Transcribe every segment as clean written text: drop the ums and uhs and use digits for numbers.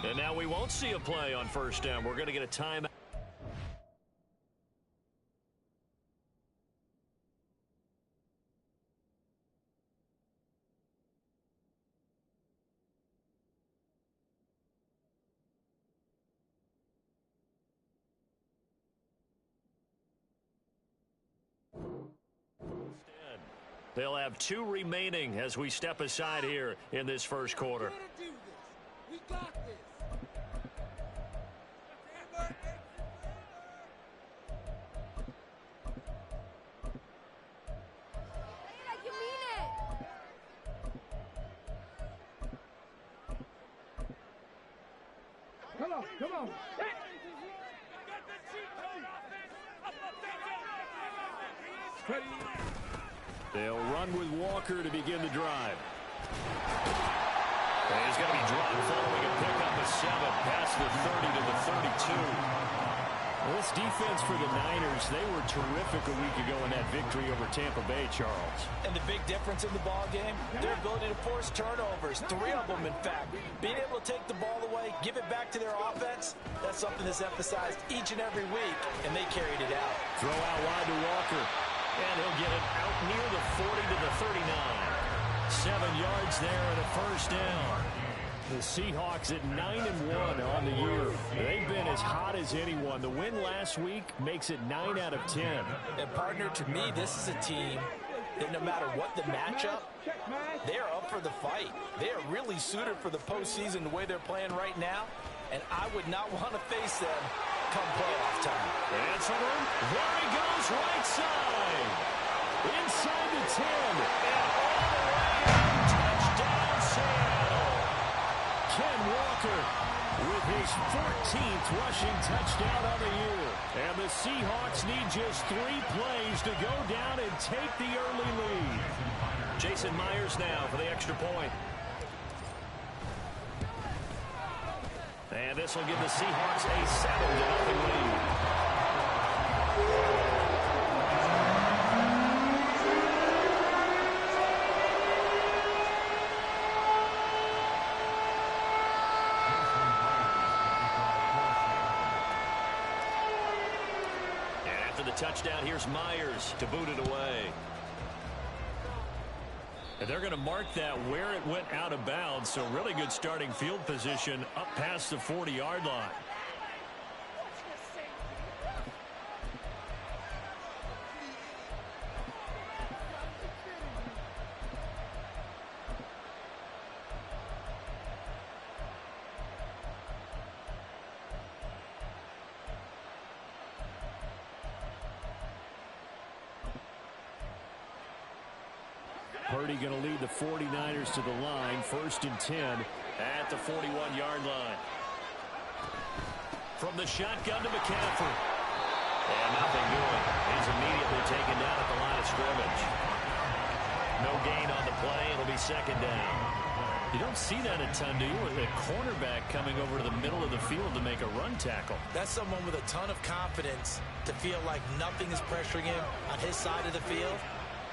And now we won't see a play on first down. We're going to get a timeout. They'll have 2 remaining as we step aside here in this first quarter. We got this. Like you mean it. Come on, come on. They'll run with Walker to begin the drive. And he's going to be dropped following a pickup of 7 past the 30 to the 32. Well, this defense for the Niners, they were terrific a week ago in that victory over Tampa Bay, Charles. And the big difference in the ball game, their ability to force turnovers, 3 of them, in fact. Being able to take the ball away, give it back to their offense, that's something that's emphasized each and every week, and they carried it out. Throw out wide to Walker. And he'll get it out near the 40 to the 39. 7 yards there and a first down. The Seahawks at 9-1 on the year. They've been as hot as anyone. The win last week makes it 9 out of 10. And, partner, to me, this is a team that no matter what the matchup, they're up for the fight. They are really suited for the postseason the way they're playing right now, and I would not want to face them come playoff time. Answer, there he goes, right side. Inside the 10. And all the way in. Touchdown, Seattle. Ken Walker with his 14th rushing touchdown of the year. And the Seahawks need just 3 plays to go down and take the early lead. Jason Myers now for the extra point. And this will give the Seahawks a 7-0 lead. And after the touchdown, here's Myers to boot it away. And they're going to mark that where it went out of bounds, so really good starting field position up past the 40-yard line. Purdy going to lead the 49ers to the line, 1st and 10 at the 41-yard line. From the shotgun to McCaffrey. And nothing doing. He's immediately taken down at the line of scrimmage. No gain on the play. It'll be 2nd down. You don't see that a ton, do you? With a cornerback coming over to the middle of the field to make a run tackle. That's someone with a ton of confidence to feel like nothing is pressuring him on his side of the field.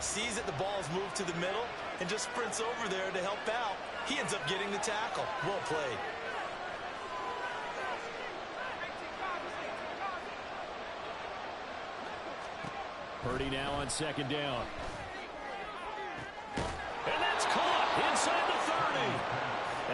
Sees that the ball's moved to the middle and just sprints over there to help out. He ends up getting the tackle. Well played. Purdy now on 2nd down. And that's caught inside the 30.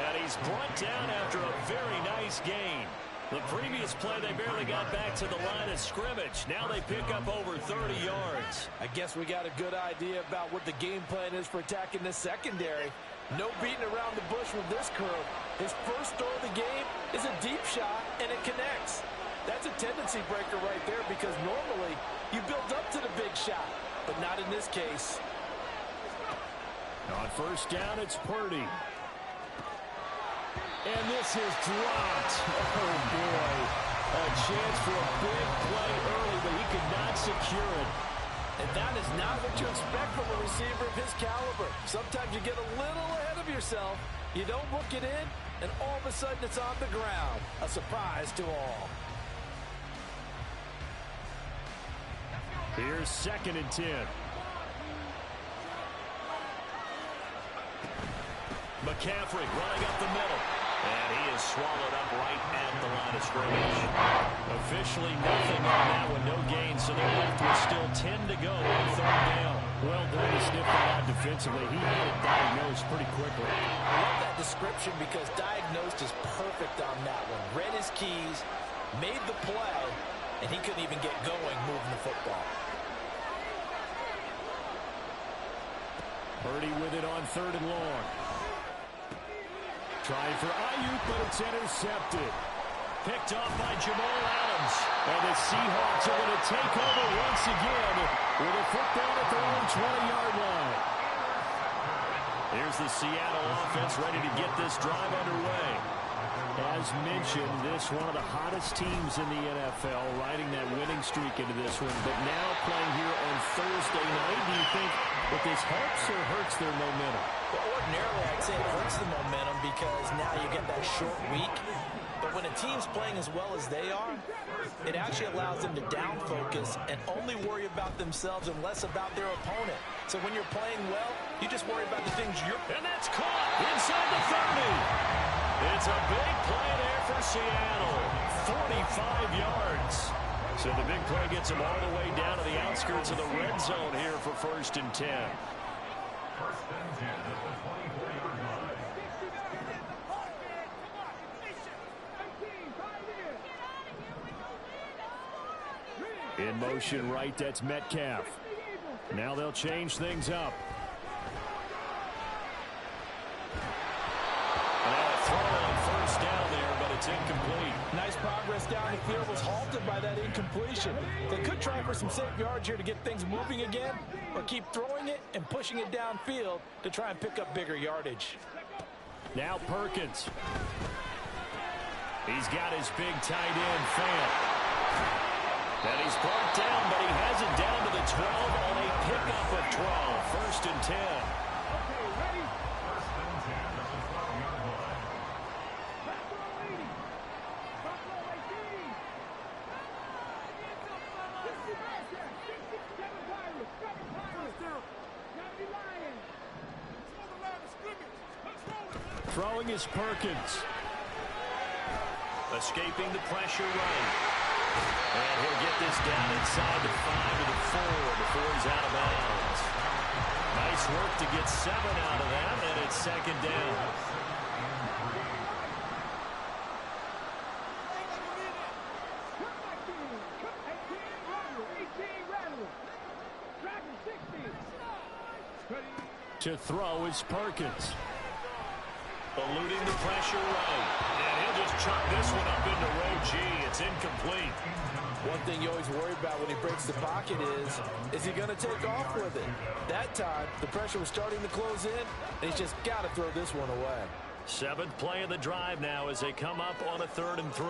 And he's brought down after a very nice gain. The previous play, they barely got back to the line of scrimmage. Now they pick up over 30 yards. I guess we got a good idea about what the game plan is for attacking this secondary. No beating around the bush with this crew. His first throw of the game is a deep shot, and it connects. That's a tendency breaker right there because normally you build up to the big shot, but not in this case. On 1st down, it's Purdy. And this is dropped. Oh, boy. A chance for a big play early, but he could not secure it. And that is not what you expect from a receiver of his caliber. Sometimes you get a little ahead of yourself. You don't look it in, and all of a sudden it's on the ground. A surprise to all. Here's 2nd and 10. McCaffrey running up the middle. And he is swallowed up right at the line of scrimmage. Officially nothing on that one, no gain, so they're left with still 10 to go on third down. Well done to sniff that out defensively. He had it diagnosed pretty quickly. I love that description because diagnosed is perfect on that one. Read his keys, made the play, and he couldn't even get going moving the football. Purdy with it on third and long. Trying for Ayuk, but it's intercepted. Picked off by Jamal Adams. And the Seahawks are going to take over once again with a football at their own 20-yard line. Here's the Seattle offense ready to get this drive underway. As mentioned, this one of the hottest teams in the NFL, riding that winning streak into this one. But now playing here on Thursday night, do you think that this helps or hurts their momentum? Well, ordinarily, I'd say it hurts the momentum because now you get that short week. But when a team's playing as well as they are, it actually allows them to down focus and only worry about themselves and less about their opponent. So when you're playing well, you just worry about the things you're... And that's caught inside the 30. It's a big play there for Seattle. 45 yards. So the big play gets them all the way down to the outskirts of the red zone here for 1st and 10. In motion right, that's Metcalf. Now they'll change things up. Throw on 1st down there, but it's incomplete. Nice progress down the field was halted by that incompletion. They could try for some safe yards here to get things moving again, or keep throwing it and pushing it downfield to try and pick up bigger yardage. Now Perkins. He's got his big tight end, Fant. And he's brought down, but he has it down to the 12 on a pickup of 12. 1st and 10. Throwing is Perkins. Escaping the pressure right. And he'll get this down inside the 5 to the 4 before he's out of bounds. Nice work to get 7 out of that, and it's 2nd down. To throw is Perkins. Eluding the pressure right. And he'll just chuck this one up into row G. It's incomplete. One thing you always worry about when he breaks the pocket is he going to take off with it? That time, the pressure was starting to close in, and he's just got to throw this one away. 7th play of the drive now as they come up on a 3rd and 3.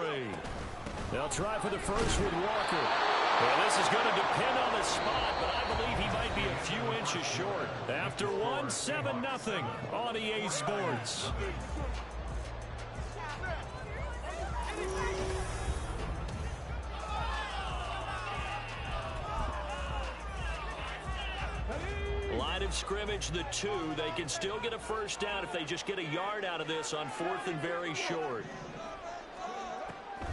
They'll try for the first with Walker. Well, this is going to depend on the spot, but I believe he might be a few inches short. After 7-0 on EA Sports. Line of scrimmage, the 2. They can still get a 1st down if they just get a yard out of this on 4th and very short.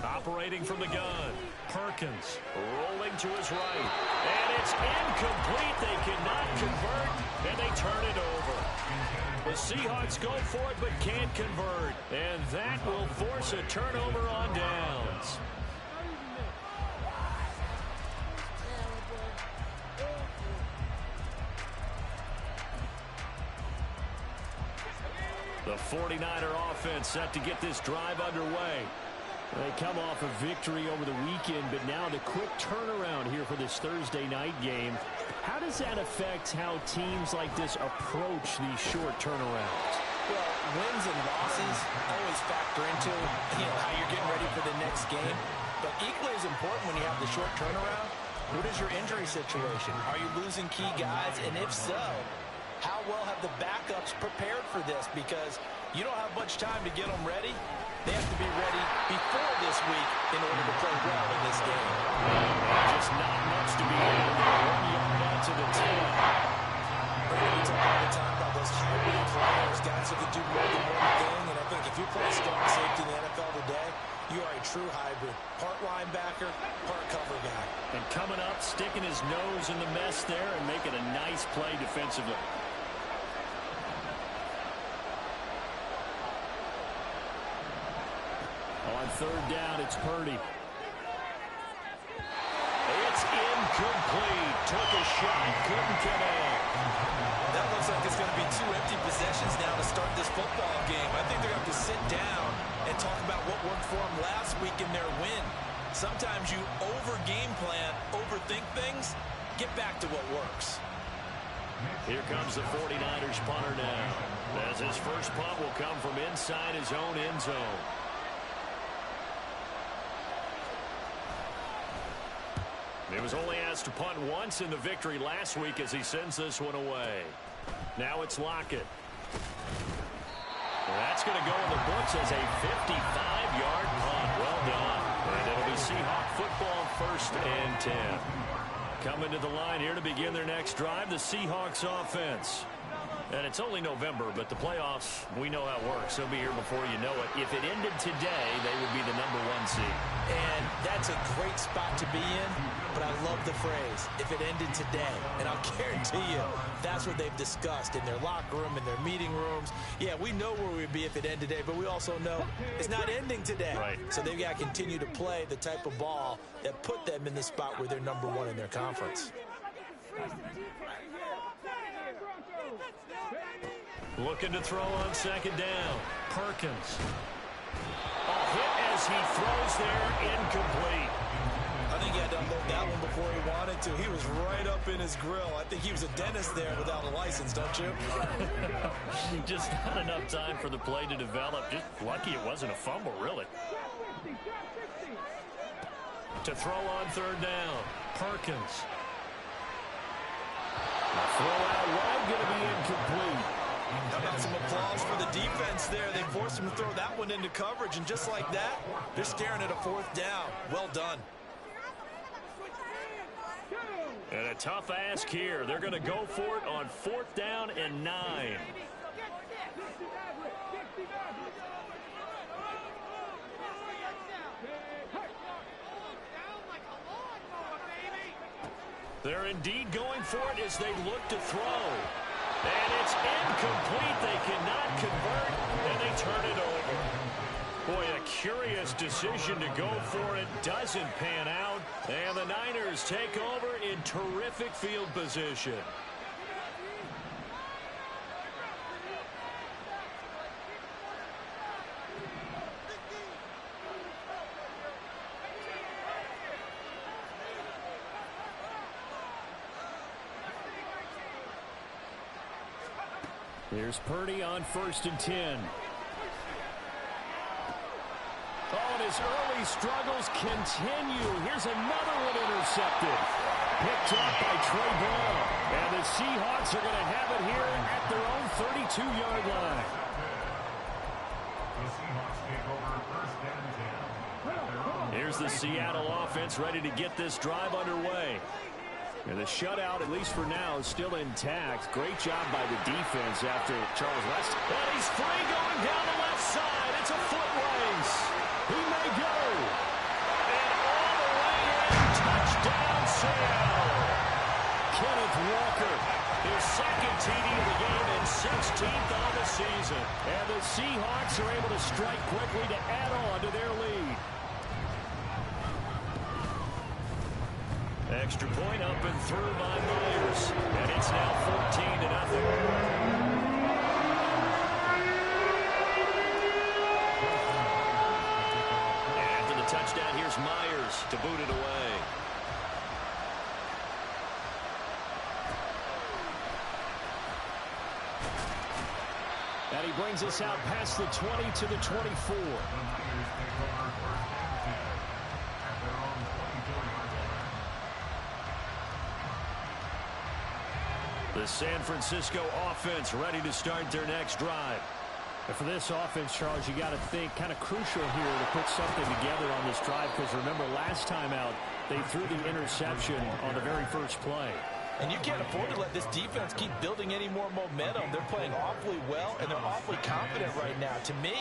Operating from the gun, Perkins rolling to his right. And it's incomplete. They cannot convert, and they turn it over. The Seahawks go for it but can't convert. And that will force a turnover on downs. The 49er offense set to get this drive underway. They come off a victory over the weekend, but now the quick turnaround here for this Thursday night game. How does that affect how teams like this approach these short turnarounds? Well, wins and losses always factor into how you're getting ready for the next game. But equally as important when you have the short turnaround, what is your injury situation? Are you losing key guys? And if so, how well have the backups prepared for this? Because you don't have much time to get them ready. They have to be ready before this week in order to play well in this game. Just not much to be able to get 1 yard out to the 10. We talk all the time about those hybrid players, guys who can do more than one thing. And I think if you play strong true hybrid. Part linebacker, part cover guy. And coming up, sticking his nose in the mess there and making a nice play defensively. On third down, it's Purdy. It's incomplete. Took a shot, couldn't connect. That looks like it's going to be 2 empty possessions now to start this football game. I think they're going to have to sit down and talk about what worked for them last week in their win. Sometimes you over-game plan, overthink things, get back to what works. Here comes the 49ers punter now, as his first punt will come from inside his own end zone. He was only asked to punt once in the victory last week as he sends this one away. Now it's Lockett. That's going to go in the books as a 55-yard punt. Well done. And it'll be Seahawk football, 1st and 10. Coming to the line here to begin their next drive, the Seahawks offense. And it's only November, but the playoffs, we know how it works. They'll be here before you know it. If it ended today, they would be the #1 seed. And that's a great spot to be in, but I love the phrase, if it ended today. And I'll guarantee you, that's what they've discussed in their locker room, in their meeting rooms. Yeah, we know where we'd be if it ended today, but we also know it's not ending today. Right. So they've got to continue to play the type of ball that put them in the spot where they're #1 in their conference. Looking to throw on 2nd down. Perkins. A hit as he throws there, incomplete. I think he had to unload that one before he wanted to. He was right up in his grill. I think he was a dentist there without a license, don't you? Just not enough time for the play to develop. Just lucky it wasn't a fumble, really. To throw on 3rd down. Perkins. The throw out wide, going to be incomplete. How about some applause for the defense there? They forced him to throw that one into coverage, and just like that, they're staring at a 4th down. Well done. And a tough ask here. They're going to go for it on 4th down and 9. They're indeed going for it as they look to throw. And it's incomplete. They cannot convert, and they turn it over. Boy, a curious decision to go for it. Doesn't pan out. And the Niners take over in terrific field position. Here's Purdy on 1st and 10. Oh, and his early struggles continue. Here's another one intercepted. Picked up by Trey Brown. And the Seahawks are going to have it here at their own 32-yard line. Here's the Seattle offense ready to get this drive underway. And the shutout, at least for now, is still intact. Great job by the defense after Charles West. And he's free going down the left side. It's a foot race. He may go. And all the way in. Touchdown, Seattle. Kenneth Walker, his 2nd TD of the game and 16th on the season. And the Seahawks are able to strike quickly to add on to their lead. Extra point up and through by Myers. And it's now 14-0. After the touchdown, here's Myers to boot it away. And he brings us out past the 20 to the 24. The San Francisco offense ready to start their next drive. And for this offense, Charles, you got to think kind of crucial here to put something together on this drive, because remember last time out, they threw the interception on the very first play. And you can't afford to let this defense keep building any more momentum. They're playing awfully well, and they're awfully confident right now. To me,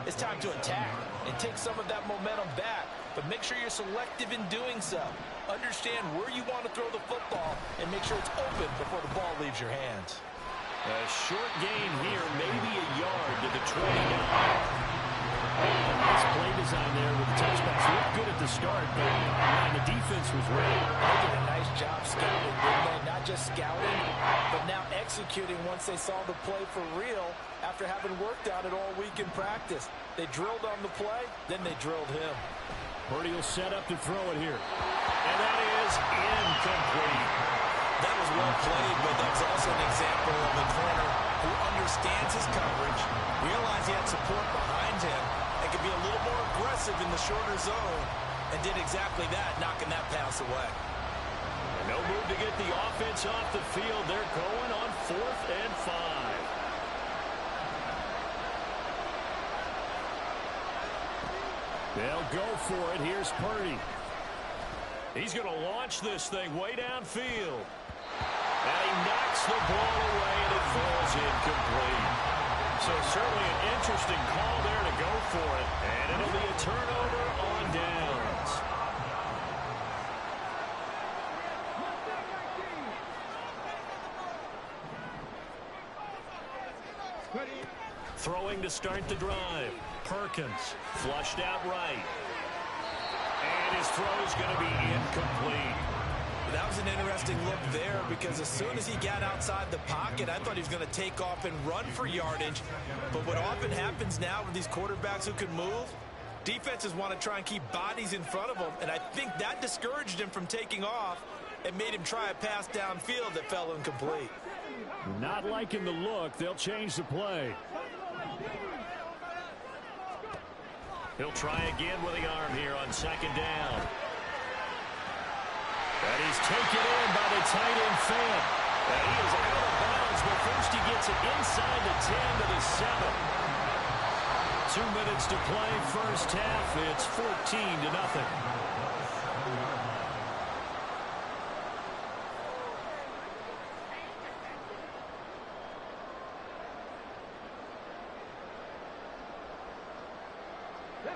it's time to attack and take some of that momentum back. But make sure you're selective in doing so. Understand where you want to throw the football and make sure it's open before the ball leaves your hands. A short gain here, maybe a yard to the 29. Nice play design there with the touchbacks. Looked good at the start, but the defense was ready. They did a nice job scouting, didn't they? Not just scouting, but now executing once they saw the play for real after having worked on it all week in practice. They drilled on the play, then they drilled him. Purdy will set up to throw it here. And that is incomplete. That was well played, but that's also an example of a corner who understands his coverage, realized he had support behind him, and could be a little more aggressive in the shorter zone, and did exactly that, knocking that pass away. No move to get the offense off the field. They're going on 4th and 5. They'll go for it. Here's Purdy. He's going to launch this thing way downfield. And he knocks the ball away, and it falls incomplete. So certainly an interesting call there to go for it. And it'll be a turnover on downs. Throwing to start the drive. Perkins flushed out right. And his throw's going to be incomplete. That was an interesting look there because as soon as he got outside the pocket, I thought he was going to take off and run for yardage. But what often happens now with these quarterbacks who can move, defenses want to try and keep bodies in front of them. And I think that discouraged him from taking off and made him try a pass downfield that fell incomplete. Not liking the look. They'll change the play. He'll try again with the arm here on 2nd down. And he's taken in by the tight end Fant. And he is out of bounds, but first he gets it inside the 10 to the 7. 2 minutes to play, first half. It's 14-0.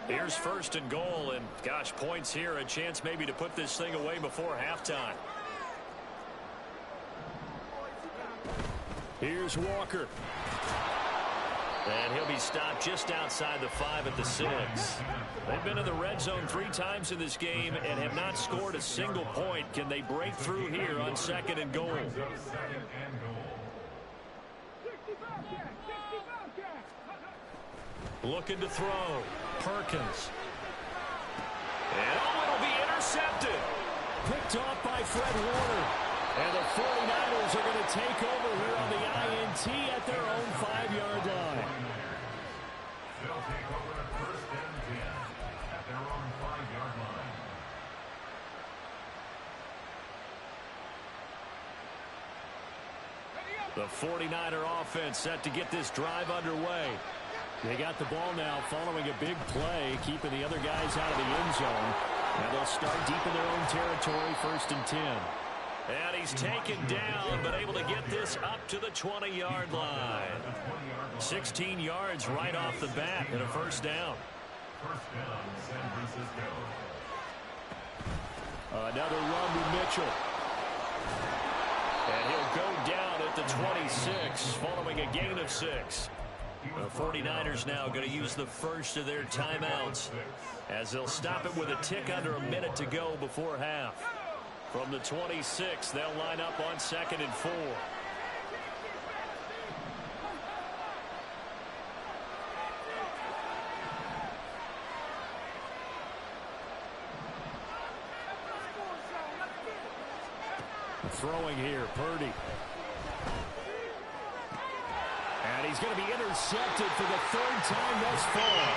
Here's 1st and goal, and gosh, points here, a chance maybe to put this thing away before halftime. Here's Walker. And he'll be stopped just outside the 5 at the 6. They've been in the red zone 3 times in this game and have not scored a single point. Can they break through here on 2nd and goal? Looking to throw. Perkins. And it'll be intercepted. Picked off by Fred Warner. And the 49ers are going to take over here on the INT at their own 5-yard line. They'll take over at 1st and 10 at their own 5-yard line. The 49er offense set to get this drive underway. They got the ball now following a big play, keeping the other guys out of the end zone. Now they'll start deep in their own territory, 1st and 10. And he's taken down, but able to get this up to the 20-yard line. 16 yards right off the bat and a 1st down. First down, San Francisco. Another run to Mitchell. And he'll go down at the 26 following a gain of 6. The 49ers now going to use the first of their timeouts as they'll stop it with a tick under a minute to go before half. From the 26, they'll line up on 2nd and 4. Throwing here, Purdy. And he's going to be intercepted for the 3rd time thus far.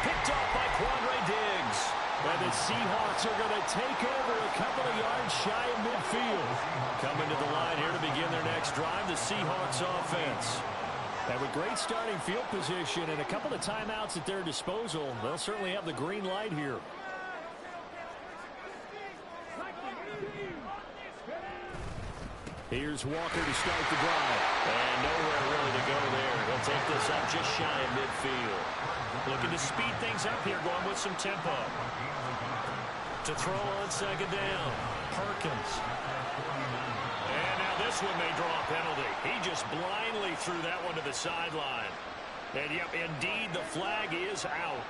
Picked off by Quandre Diggs. And the Seahawks are going to take over a couple of yards shy of midfield. Coming to the line here to begin their next drive, the Seahawks offense. And with great starting field position and a couple of timeouts at their disposal, they'll certainly have the green light here. Here's Walker to start the drive. And nowhere really to go there. He'll take this up just shy of midfield. Looking to speed things up here, going with some tempo. To throw on second down. Perkins. And now this one may draw a penalty. He just blindly threw that one to the sideline. And, yep, indeed, the flag is out.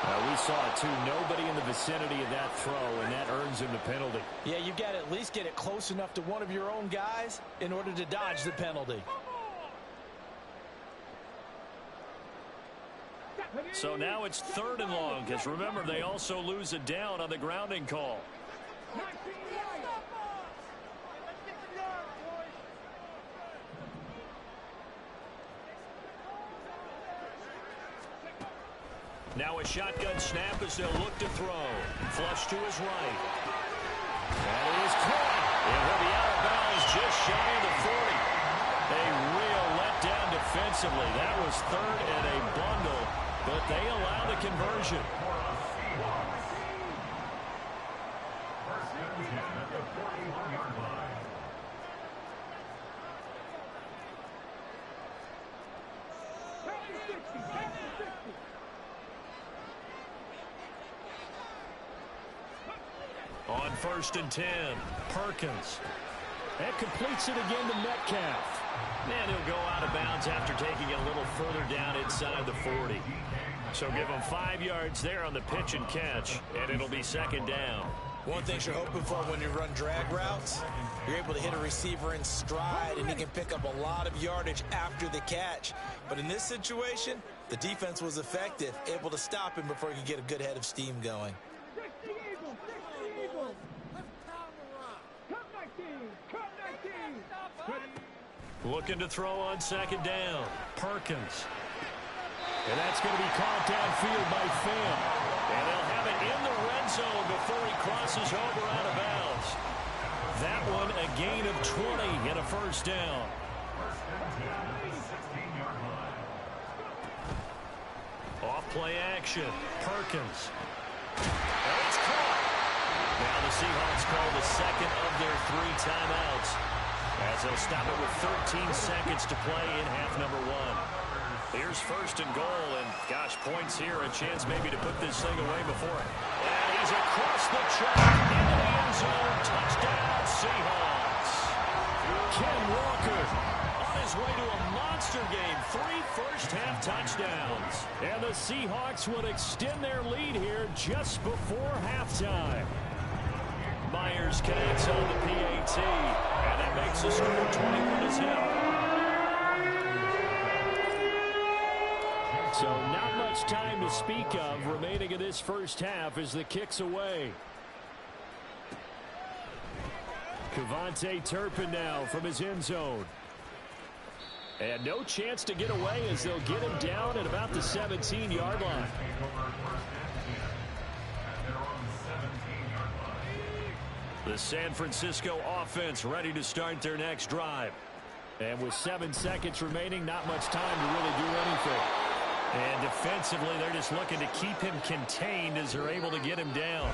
We saw it, too. Nobody in the vicinity of that throw, and that earns him the penalty. Yeah, you've got to at least get it close enough to one of your own guys in order to dodge the penalty. So now it's 3rd and long, because remember, they also lose a down on the grounding call. Now a shotgun snap as they'll look to throw. Flush to his right. And it is caught. It will be out of bounds just shy of the 40. A real letdown defensively. That was 3rd and a bundle, but they allow the conversion. On 1st and 10, Perkins. That completes it again to Metcalf. And he'll go out of bounds after taking it a little further down inside the 40. So give him 5 yards there on the pitch and catch, and it'll be 2nd down. One thing you're hoping for when you run drag routes, you're able to hit a receiver in stride, and he can pick up a lot of yardage after the catch. But in this situation, the defense was effective, able to stop him before he could get a good head of steam going. Looking to throw on 2nd down. Perkins. And that's going to be caught downfield by Finn. And they'll have it in the red zone before he crosses over out of bounds. That one a gain of 20 and a 1st down. Off play action. Perkins. And it's caught. Now the Seahawks call the 2nd of their 3 timeouts, as they'll stop it with 13 seconds to play in half number 1. Here's 1st and goal, and gosh, points here, a chance maybe to put this thing away before it. And he's across the track into the end zone. Touchdown, Seahawks. Ken Walker on his way to a monster game. 3 first-half touchdowns. And the Seahawks would extend their lead here just before halftime. Myers connects on the PAT, and that makes the score 21-0. So not much time to speak of remaining in this first half as the kick's away. Cavante Turpin now from his end zone. And no chance to get away as they'll get him down at about the 17-yard line. The San Francisco offense ready to start their next drive. And with 7 seconds remaining, not much time to really do anything. And defensively, they're just looking to keep him contained as they're able to get him down.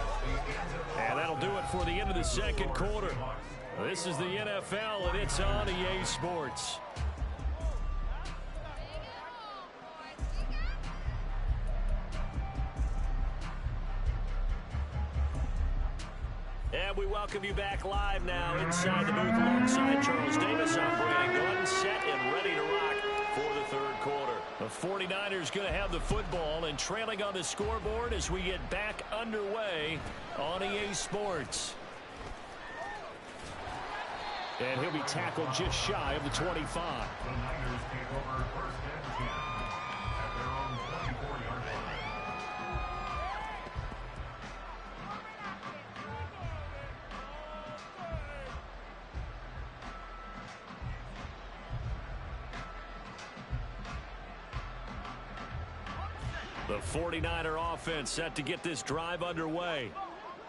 And that'll do it for the end of the 2nd quarter. This is the NFL, and it's on EA Sports. And we welcome you back live now inside the booth alongside Charles Davis. I'm Brandon Gordon, set and ready to rock for the 3rd quarter. The 49ers going to have the football and trailing on the scoreboard as we get back underway on EA Sports. And he'll be tackled just shy of the 25. The Niners take over 1st and 10 at their own 24-yard line. The 49er offense set to get this drive underway.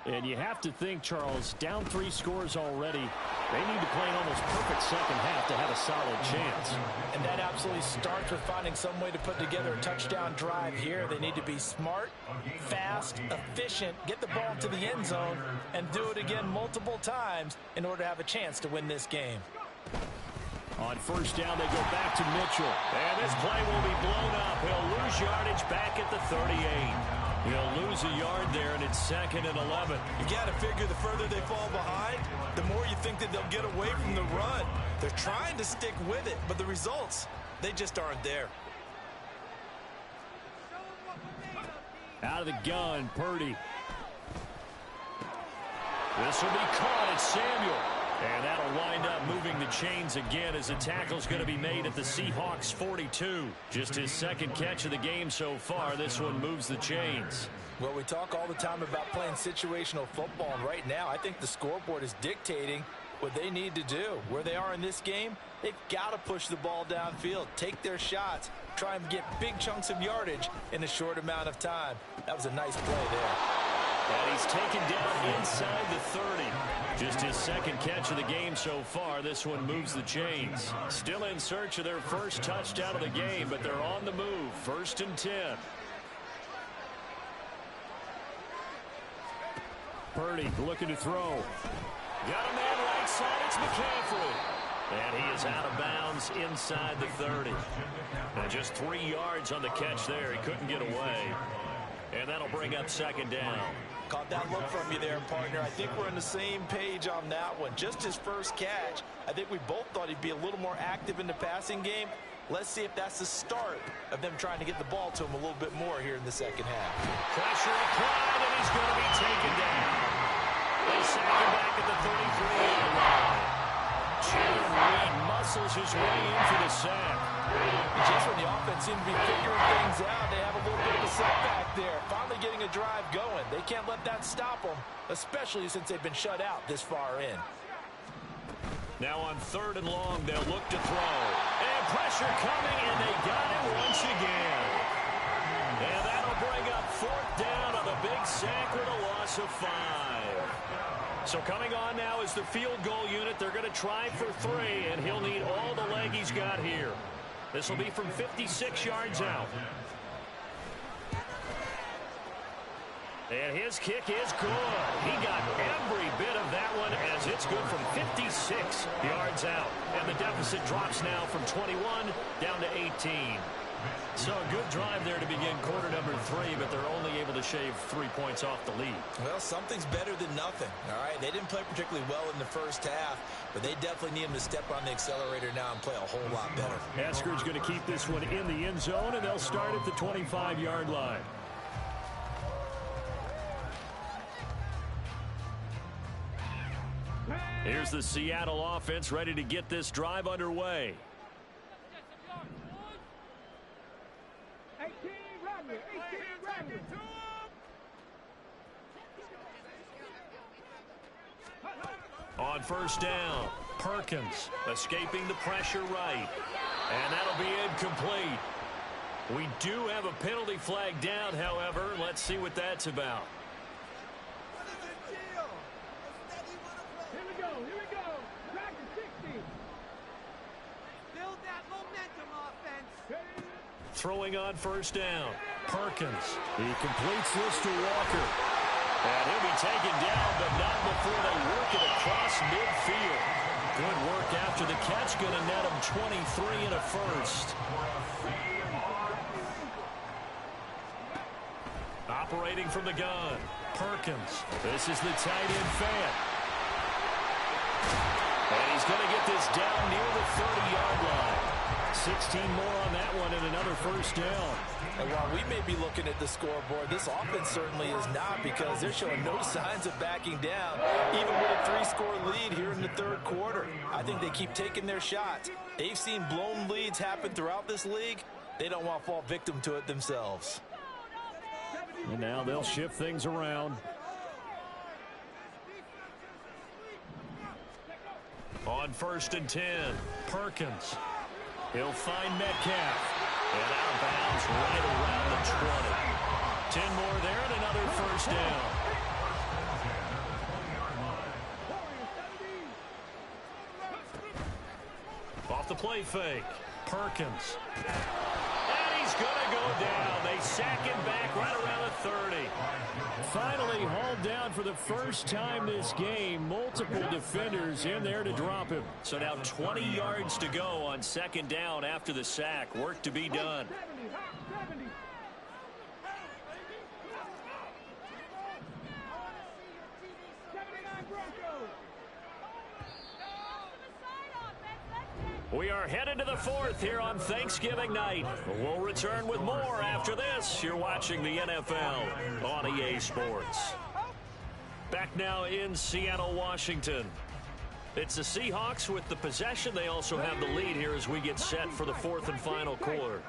And you have to think, Charles, down 3 scores already. They need to play an almost perfect second half to have a solid chance. And that absolutely starts with finding some way to put together a touchdown drive here. They need to be smart, fast, efficient, get the ball to the end zone, and do it again multiple times in order to have a chance to win this game. On first down, they go back to Mitchell. And this play will be blown up. He'll lose yardage back at the 38. He'll lose a yard there, and it's 2nd and 11. You got to figure the further they fall behind, the more you think that they'll get away from the run. They're trying to stick with it, but the results, they just aren't there. Out of the gun, Purdy. This will be caught. It's Samuel. And that'll wind up moving the chains again as the tackle's going to be made at the Seahawks 42. Just his 2nd catch of the game so far. This one moves the chains. Well, we talk all the time about playing situational football, and right now I think the scoreboard is dictating what they need to do. Where they are in this game, they've got to push the ball downfield, take their shots, try and get big chunks of yardage in a short amount of time. That was a nice play there. And he's taken down inside the 30. Just his 2nd catch of the game so far. This one moves the chains. Still in search of their first touchdown of the game, but they're on the move. 1st and 10. Purdy looking to throw. Got a man right side. It's McCaffrey. And he is out of bounds inside the 30. And just 3 yards on the catch there. He couldn't get away. And that'll bring up 2nd down. Caught that look from you there, partner. I think we're on the same page on that one. Just his first catch. I think we both thought he'd be a little more active in the passing game. Let's see if that's the start of them trying to get the ball to him a little bit more here in the 2nd half. Pressure applied, and he's going to be taken down. They sack him back at the 33-yard line. Jalen Reed muscles his way in for the sack. Just when the offense seemed to be figuring things out, they have a little bit of a setback there. Finally getting a drive going. They can't let that stop them, especially since they've been shut out this far in. Now on 3rd and long, they'll look to throw. And pressure coming, and they got it once again. And that'll bring up 4th down on the big sack with a loss of 5. So coming on now is the field goal unit. They're going to try for 3, and he'll need all the leg he's got here. This will be from 56 yards out. And his kick is good. He got every bit of that one as it's good from 56 yards out. And the deficit drops now from 21 down to 18. So a good drive there to begin quarter number 3, but they're only able to shave 3 points off the lead. Well, something's better than nothing, all right? They didn't play particularly well in the first half, but they definitely need him to step on the accelerator now and play a whole lot better. Eskridge going to keep this one in the end zone, and they'll start at the 25-yard line. Here's the Seattle offense ready to get this drive underway. On first down, Perkins escaping the pressure right. And that'll be incomplete. We do have a penalty flag down, however. Let's see what that's about. Here we go. Track to 60. Build that momentum offense. Throwing on first down, Perkins. He completes this to Walker. And he'll be taken down, but not before they work it across midfield. Good work after the catch, going to net him 23 and a first. Operating from the gun, Perkins. This is the tight end fan. And he's going to get this down near the 30-yard line. 16 more on that one and another first down. And while we may be looking at the scoreboard, this offense certainly is not, because they're showing no signs of backing down, even with a 3-score lead here in the 3rd quarter. I think they keep taking their shots. They've seen blown leads happen throughout this league. They don't want to fall victim to it themselves. And now they'll shift things around. On first and 10, Perkins. He'll find Metcalf. And out of bounds right around the 20. 10 more there and another first down. Off the play fake. Perkins. And he's going to go down. They sack him back right around the 30. Finally hauled down for the first time this game. Multiple defenders in there to drop him. So now 20 yards to go on second down after the sack. Work to be done. We are headed to the fourth here on Thanksgiving night. We'll return with more after this. You're watching the NFL on EA Sports. Back now in Seattle, Washington. It's the Seahawks with the possession. They also have the lead here as we get set for the fourth and final quarter.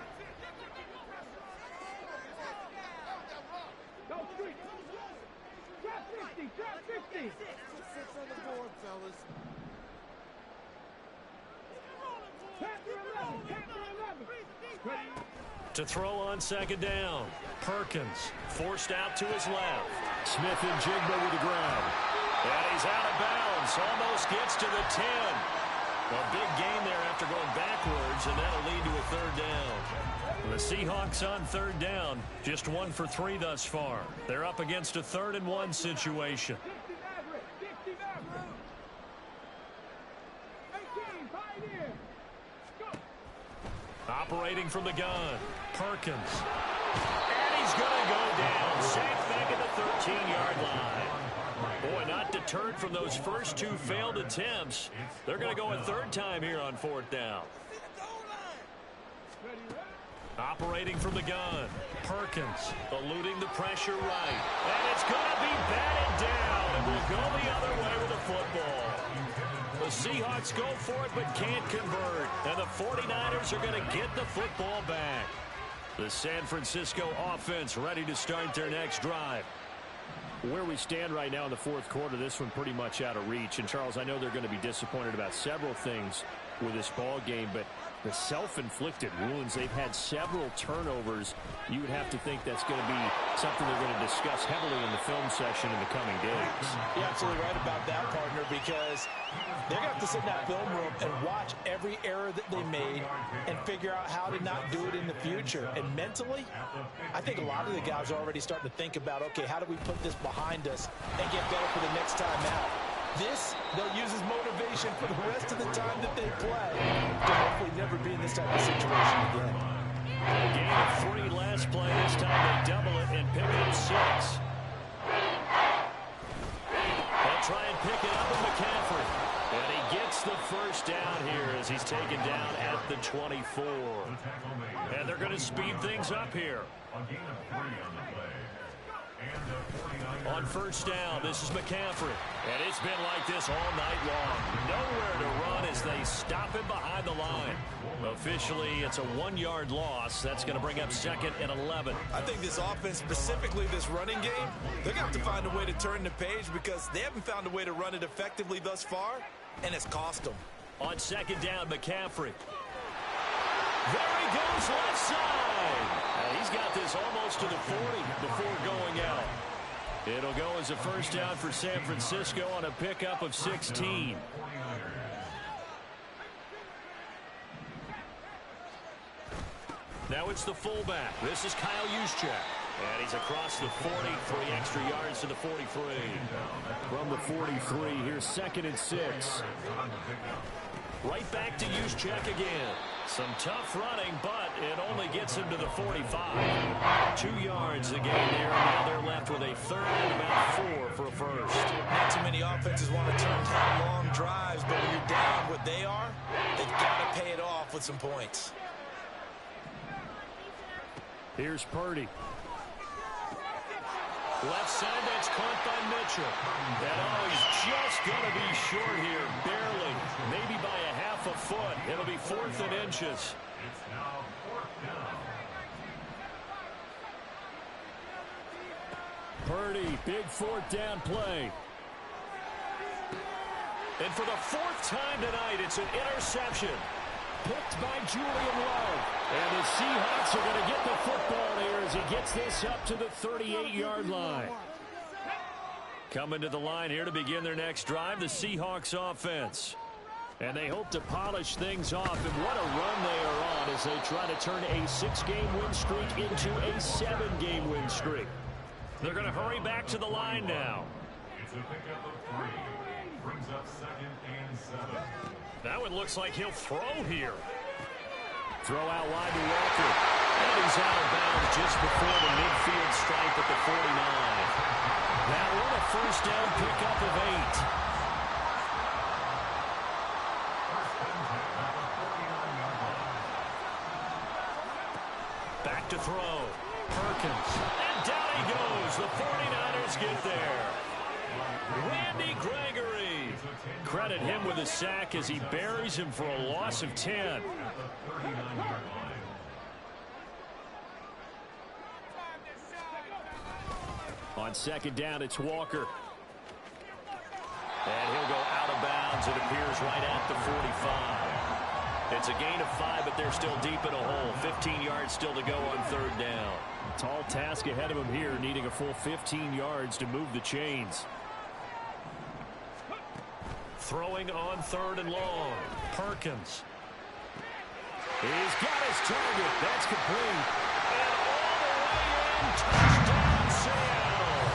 To throw on second down. Perkins forced out to his left. Smith and Jigba with the ground. And he's out of bounds. Almost gets to the 10. A big gain there after going backwards, and that'll lead to a third down. The Seahawks on third down, just 1 for 3 thus far. They're up against a 3rd and 1 situation. Operating from the gun, Perkins. And he's going to go down. Sacked back at the 13-yard line. Boy, not deterred from those first 2 failed attempts. They're going to go a 3rd time here on 4th down. Operating from the gun, Perkins eluding the pressure right. And it's going to be batted down, and will go the other way with the football. The Seahawks go for it but can't convert. And the 49ers are going to get the football back. The San Francisco offense ready to start their next drive. Where we stand right now in the 4th quarter, this one pretty much out of reach. And, Charles, I know they're going to be disappointed about several things with this ball game, but the self-inflicted wounds, they've had several turnovers. You would have to think that's going to be something they're going to discuss heavily in the film session in the coming days. You're absolutely right about that, partner, because they're going to have to sit in that film room and watch every error that they made and figure out how to not do it in the future. And mentally, I think a lot of the guys are already starting to think about, okay, how do we put this behind us and get better for the next time out? This, they'll use as motivation for the rest of the time that they play to hopefully never be in this type of situation again. A gain of 3 last play. This time they double it and pick up 6. They'll try and pick it up with McCaffrey. And he gets the first down here as he's taken down at the 24. And they're going to speed things up here. On first down, this is McCaffrey. And it's been like this all night long. Nowhere to run as they stop him behind the line. Officially, it's a 1-yard loss. That's going to bring up 2nd and 11. I think this offense, specifically this running game, they're going to have to find a way to turn the page because they haven't found a way to run it effectively thus far, and it's cost them. On second down, McCaffrey. There he goes left side. He's got this almost to the 40 before going out. It'll go as a first down for San Francisco on a pickup of 16. Now it's the fullback. This is Kyle Juszczyk. And he's across the 40, 3 extra yards to the 43. From the 43, here's 2nd and 6. Right back to Juszczyk again. Some tough running, but it only gets him to the 45. 2 yards the gain there, and now they're left with a 3rd and about 4 for a first. Not too many offenses want to turn down long drives, but when you're down what they are, they've got to pay it off with some points. Here's Purdy. Left side, that's caught by Mitchell. And he's just going to be short here, barely. Maybe by a half a foot. It'll be 4th and inches. It's now 4th down. Purdy, big 4th down play. And for the 4th time tonight, it's an interception. Picked by Julian Love. And the Seahawks are going to get the football here as he gets this up to the 38-yard line. Coming to the line here to begin their next drive, the Seahawks offense. And they hope to polish things off, and what a run they are on as they try to turn a 6-game win streak into a 7-game win streak. They're going to hurry back to the line now. It's a pickup of 3. Brings up 2nd and 7. That one looks like he'll throw here. Throw out wide to Walker. And he's out of bounds just before the midfield stripe at the 49. That one a first down pickup of 8. Back to throw. Perkins. And down he goes. The 49ers get there. Randy Gregory. Credit him with a sack as he buries him for a loss of 10. On 2nd down, it's Walker. And he'll go out of bounds. It appears right at the 45. It's a gain of 5, but they're still deep in a hole. 15 yards still to go on 3rd down. Tall task ahead of him here, needing a full 15 yards to move the chains. Throwing on 3rd and long. Perkins. He's got his target. That's complete. And all the way in. Touchdown, Seattle.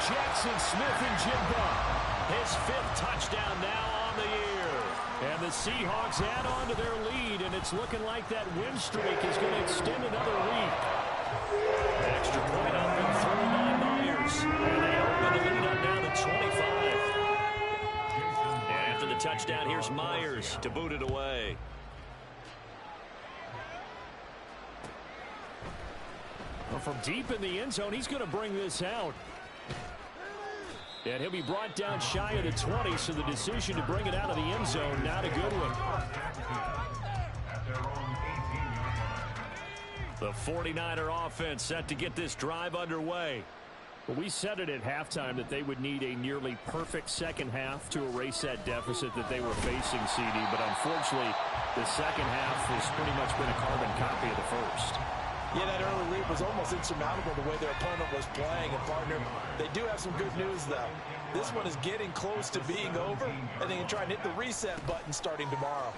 Jackson Smith-Njigba. His 5th touchdown now on the year. And the Seahawks add on to their lead, and it's looking like that win streak is going to extend another week. Extra point up and through by Myers. And they open the lead up now to 25. And after the touchdown, here's Myers to boot it away. Well, from deep in the end zone, he's going to bring this out. And he'll be brought down shy of the 20, so the decision to bring it out of the end zone, not a good one. The 49er offense set to get this drive underway. Well, we said it at halftime that they would need a nearly perfect second half to erase that deficit that they were facing, CD. But unfortunately, the second half has pretty much been a carbon copy of the first. Yeah, that early lead was almost insurmountable the way their opponent was playing. And, partner, they do have some good news, though. This one is getting close to being over, and they can try and hit the reset button starting tomorrow.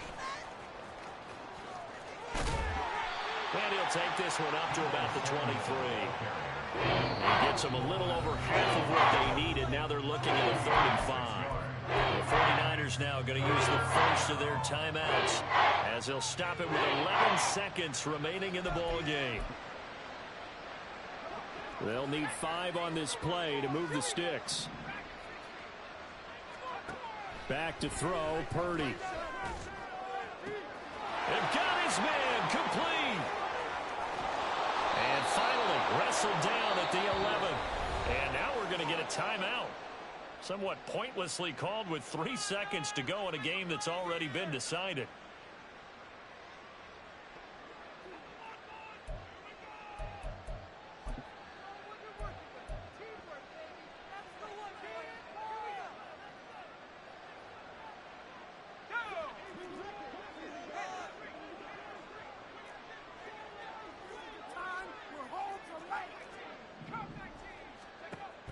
And he'll take this one up to about the 23. He gets them a little over half of what they needed. Now they're looking at a 3rd and 5. The 49ers now going to use the first of their timeouts as they'll stop it with 11 seconds remaining in the ball game. They'll need 5 on this play to move the sticks. Back to throw, Purdy. And got his man complete. And finally wrestled down at the 11. And now we're going to get a timeout. Somewhat pointlessly called with 3 seconds to go in a game that's already been decided.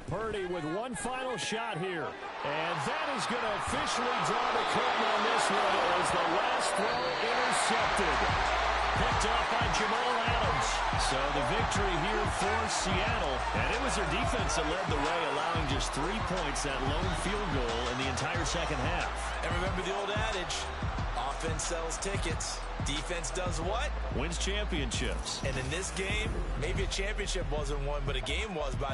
Purdy with one final shot here. And that is going to officially draw the curtain on this one as the last throw intercepted. Picked up by Jamal Adams. So the victory here for Seattle. And it was their defense that led the way, allowing just 3 points, that lone field goal in the entire second half. And remember the old adage, offense sells tickets. Defense does what? Wins championships. And in this game, maybe a championship wasn't won, but a game was by the